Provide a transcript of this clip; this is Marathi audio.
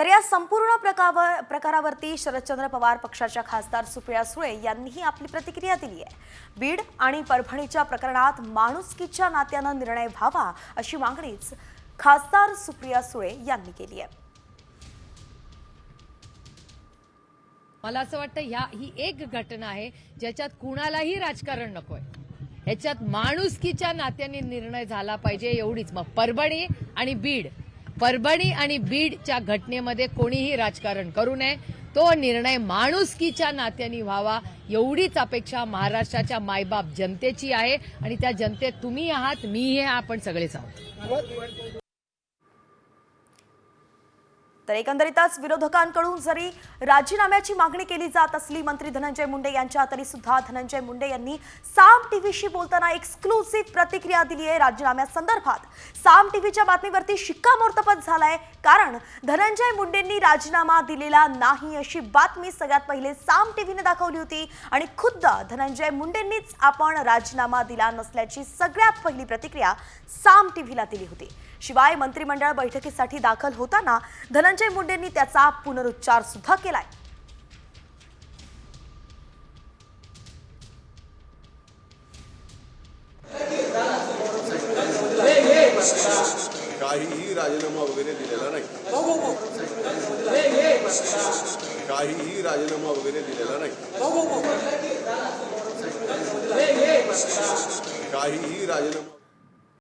तर या संपूर्ण प्रकारावरती शरदचंद्र पवार पक्षाच्या खासदार सुप्रिया सुळे यांनीही आपली प्रतिक्रिया दिली आहे। बीड आणि परभणीच्या प्रकरणात माणुसकीच्या नात्याने निर्णय व्हावा अशी मागणीच खासदार सुप्रिया सुळे यांनी केली आहे। मला असं वाटतं ही एक घटना आहे ज्याच्यात कुणालाही राजकारण नकोय, ह्याच्यात माणुसकीच्या नात्याने निर्णय झाला पाहिजे एवढीच। मग परभणी आणि बीडच्या घटनेमध्ये कोणीही राजकारण करू नये, तो निर्णय माणुसकीच्या नात्याने व्हावा एवढीच अपेक्षा महाराष्ट्राच्या मायबाप जनतेची आहे। आणि त्या जनतेत तुम्ही आहात, मी आहे, आपण सगळेच आहोत। तर एकंदरीतच विरोधकांकडून जरी राजीनाम्याची मागणी केली जात असली मंत्री धनंजय मुंडे यांच्या, तरी सुद्धा धनंजय मुंडे यांनी साम टीव्हीशी बोलताना एक्सक्लुसिव्ह प्रतिक्रिया दिली आहे राजीनाम्यासंदर्भात। साम टीव्हीच्या बातमीवरती शिक्कामोर्तब झालाय, कारण धनंजय मुंडेंनी राजीनामा दिलेला नाही अशी बातमी सगळ्यात पहिले साम टीव्हीने दाखवली होती आणि खुद्द धनंजय मुंडेंनीच आपण राजीनामा दिला नसल्याची सगळ्यात पहिली प्रतिक्रिया साम टीव्हीला दिली होती। शिवाय मंत्रिमंडळ बैठकीसाठी दाखल होताना धनंजय मुंडेंनी त्याचा पुनरुच्चार सुद्धा केलाय। काहीही राजीनामा वगैरे दिलेला नाही, काहीही राजीनामा वगैरे दिलेला नाही, काहीही राजीनामा